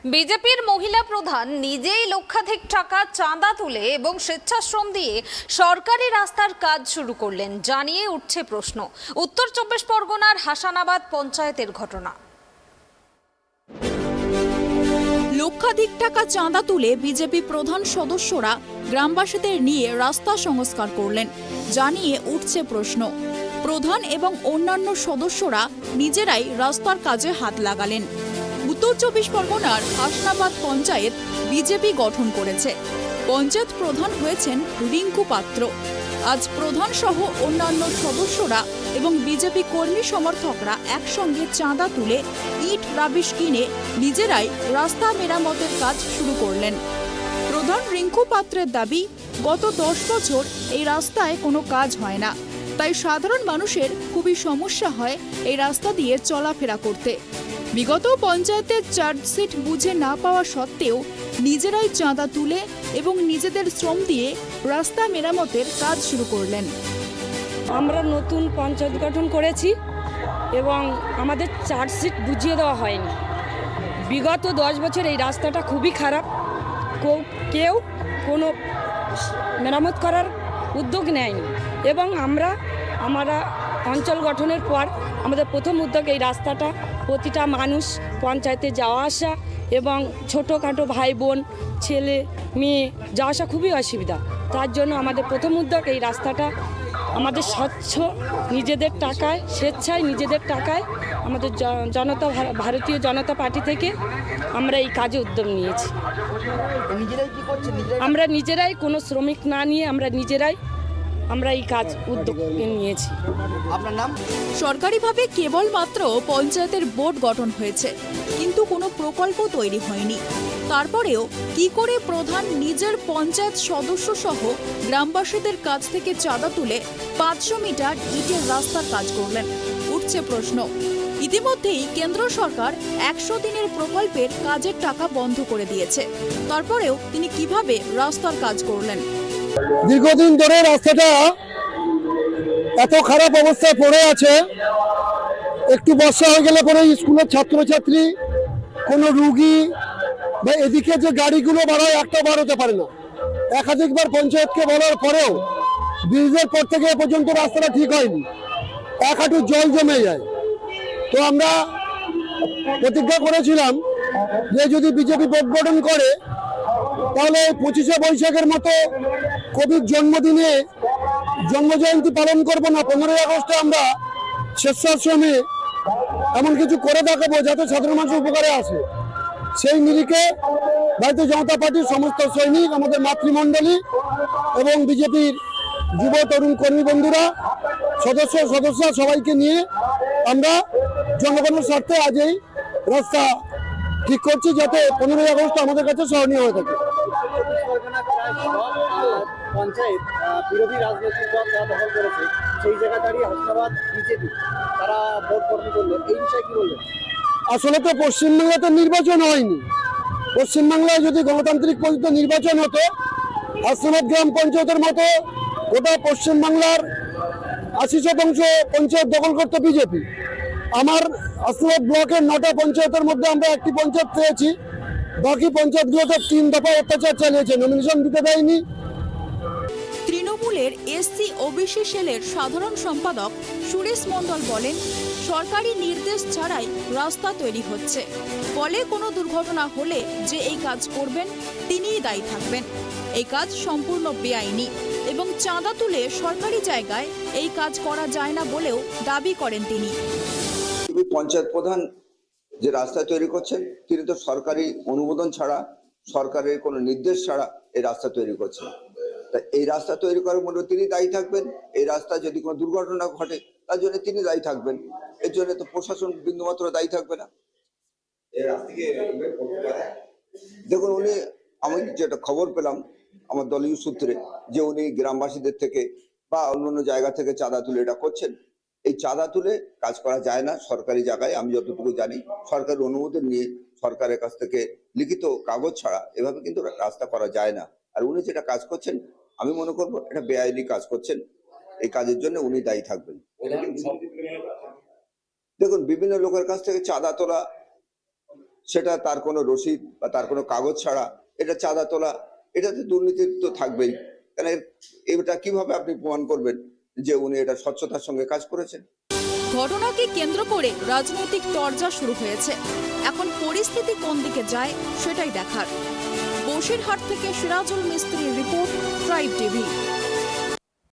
বিজেপির মহিলা প্রধান নিজেই লক্ষাধিক টাকা চাঁদা তুলে এবং স্বেচ্ছাশ্রম দিয়ে সরকারি রাস্তার কাজ শুরু করলেন, জানিয়ে উঠছে প্রশ্ন। উত্তর 24 পরগনার হাসানাবাদ পঞ্চায়েতের ঘটনা। লক্ষাধিক টাকা চাঁদা তুলে বিজেপি প্রধান সদস্যরা গ্রামবাসীদের নিয়ে রাস্তা সংস্কার করলেন, জানিয়ে উঠছে প্রশ্ন। প্রধান এবং অন্যান্য সদস্যরা নিজেরাই রাস্তার কাজে হাত লাগালেন। উত্তর 24 পরগনার হাসনাবাদ পঞ্চায়েত বিজেপি গঠন করেছে। পঞ্চায়েত প্রধান হয়েছেন রিঙ্কু পাত্র। আজ প্রধান সহ অন্যান্য সদস্যরা এবং বিজেপি কর্মী সমর্থকরা একসঙ্গে চাঁদা তুলে ইট রাবিশ কিনে নিজেরাই রাস্তা মেরামতের কাজ শুরু করলেন। প্রধান রিঙ্কু পাত্রের দাবি, গত 10 বছর এই রাস্তায় কোনো কাজ হয় না, তাই সাধারণ মানুষের খুবই সমস্যা হয় এই রাস্তা দিয়ে চলাফেরা করতে। বিগত পঞ্চায়েতের চার্জশিট বুঝে না পাওয়া সত্ত্বেও নিজেরাই চাঁদা তুলে এবং নিজেদের শ্রম দিয়ে রাস্তা মেরামতের কাজ শুরু করলেন। আমরা নতুন পঞ্চায়েত গঠন করেছি এবং আমাদের চার্জশিট বুঝিয়ে দেওয়া হয়নি। বিগত 10 বছর এই রাস্তাটা খুবই খারাপ, কেউ কোনো মেরামত করার উদ্যোগ নেয়নি এবং আমরা অঞ্চল গঠনের পর আমাদের প্রথম উদ্যোগ এই রাস্তাটা প্রতিটা মানুষ পঞ্চায়েতে যাওয়া আসা এবং ছোটোখাটো ভাই বোন ছেলে মেয়ে যাওয়া আসা খুবই অসুবিধা। তার জন্য আমাদের প্রথম উদ্যোগ এই রাস্তাটা আমাদের স্বচ্ছ নিজেদের টাকায়, স্বেচ্ছায় নিজেদের টাকায় আমাদের ভারতীয় জনতা পার্টি থেকে আমরা এই কাজে উদ্যোগ নিয়েছি। আমরা নিজেরাই কোনো শ্রমিক না নিয়ে আমরা এই কাজ উদ্যোগ নিয়েছি। আপনার নাম? সরকারিভাবে কেবলমাত্র পঞ্চায়েতের বোর্ড গঠন হয়েছে, কিন্তু কোনো প্রকল্প তৈরি হয়নি। তারপরেও কি করে প্রধান নিজের পঞ্চায়েত সদস্য সহ গ্রামবাসীদের কাছ থেকে চাঁদা তুলে 500 মিটার ইটের রাস্তার কাজ করলেন, উঠছে প্রশ্ন। ইতিমধ্যেই কেন্দ্র সরকার 100 দিনের প্রকল্পের কাজের টাকা বন্ধ করে দিয়েছে। তারপরেও তিনি কিভাবে রাস্তার কাজ করলেন? দীর্ঘদিন ধরে রাস্তাটা এত খারাপ অবস্থায় পড়ে আছে, একটু বর্ষা হয়ে গেলে পরে স্কুলের ছাত্রছাত্রী, কোনো রুগী বা এদিকে যে গাড়িগুলো বাড়ায় একটা বার হতে পারে না। একাধিকবার পঞ্চায়েতকে বলার পরেও ব্রিজের পর থেকে এ পর্যন্ত রাস্তাটা ঠিক হয়নি, এক হাঁটু জল জমে যায়। তো আমরা প্রতিজ্ঞা করেছিলাম যে যদি বিজেপি বোর্ড গঠন করে তাহলে 25শে বৈশাখের মতো কবির জন্মদিনে জন্মজয়ন্তী পালন করব না, 15ই আগস্টে আমরা স্বেচ্ছাশ্রমে এমন কিছু করে দেখাবো যাতে সাধারণ মানুষের উপকারে আসে। সেই নিরিখে ভারতীয় জনতা পার্টির সমস্ত সৈনিক, আমাদের মাতৃমণ্ডলী এবং বিজেপির যুব তরুণ কর্মী বন্ধুরা, সদস্য সবাইকে নিয়ে আমরা জনগণের স্বার্থে আজ এই রাস্তা ঠিক করছি, যাতে 15ই আগস্ট আমাদের কাছে স্মরণীয় হয়ে থাকে। পঞ্চায়েত বিরোধী রাজনৈতিক দল যারা দখল করেছে, সেই জায়গায় দাঁড়িয়ে হাসনাবাদ বিজেপি তারা ভোট গঠন করলো, এই বিষয়ে কি বলবেন? আসলে তো পশ্চিমবাংলাতে নির্বাচন হয়নি। পশ্চিমবাংলায় যদি গণতান্ত্রিক পদ্ধতিতে নির্বাচন হতো, হাসনাবাদ গ্রাম পঞ্চায়েতের মতো গোটা পশ্চিমবাংলার 80% পঞ্চায়েত দখল করতো বিজেপি। আমার হাসনাবাদ ব্লকের 9টা পঞ্চায়েতের মধ্যে আমরা একটি পঞ্চায়েত পেয়েছি, বাকি পঞ্চায়েতগুলোতে 3 দফা অত্যাচার চালিয়েছে, নমিনেশন দিতে দেয়নি। তৃণমূলের এসসি ওবিসি সেলের সাধারণ সম্পাদক সুরেশ মণ্ডল বলেন, সরকারি নির্দেশ ছাড়াই রাস্তা তৈরি হচ্ছে, ফলে কোনো দুর্ঘটনা হলে যে এই কাজ করবেন তিনিই দায়ী থাকবেন। এই কাজ সম্পূর্ণ বেআইনি এবং চাঁদা তুলে সরকারি জায়গায় এই কাজ করা যায় না বলেও দাবি করেন তিনি। পঞ্চায়েত প্রধান যে রাস্তা তৈরি করছেন, তিনি তো সরকারি অনুমোদন ছাড়া, সরকারের কোনো নির্দেশ ছাড়া এই রাস্তা তৈরি করছেন। তা এই রাস্তা তৈরি করার মধ্যে তিনি দায়ী থাকবেন। এই রাস্তা যদি কোনো দুর্ঘটনা ঘটে তার জন্য তিনি দায়ী থাকবেন, এর জন্য তো প্রশাসন বিন্দুমাত্র দায়ী থাকবে না। দেখুন, উনি, আমি যেটা খবর পেলাম আমার দলীয় সূত্রে, যে উনি গ্রামবাসীদের থেকে বা অন্যান্য জায়গা থেকে চাঁদা তুলে এটা করছেন। এই চাঁদা তুলে কাজ করা যায় না সরকারি জায়গায়, আমি যতটুকু জানি। সরকারের অনুমোদন নিয়ে, সরকারের কাছ থেকে লিখিত কাগজ ছাড়া এভাবে কিন্তু রাস্তা করা যায় না। আর উনি যেটা কাজ করছেন, আমি মনে করবো এটা বেআইনি কাজ করছেন। এই কাজের জন্য উনি দায়ী থাকবেন। দেখুন, বিভিন্ন লোকের কাছ থেকে চাঁদা তোলা সেটা তার কোনো রসিদ বা তার কোনো কাগজ ছাড়া এটা চাঁদা তোলা, এটাতে দুর্নীতি তো থাকবেই। তাহলে এটা কিভাবে আপনি প্রমাণ করবেন যে উনি এটা স্বচ্ছতার সঙ্গে কাজ করেছেন? ঘটনাকে কেন্দ্র করে রাজনৈতিক তরজা শুরু হয়েছে। এখন পরিস্থিতি কোন দিকে যায় সেটাই দেখার। বসিরহাট থেকে সিরাজুল মিস্ত্রির রিপোর্ট, ট্রাইব টিভি।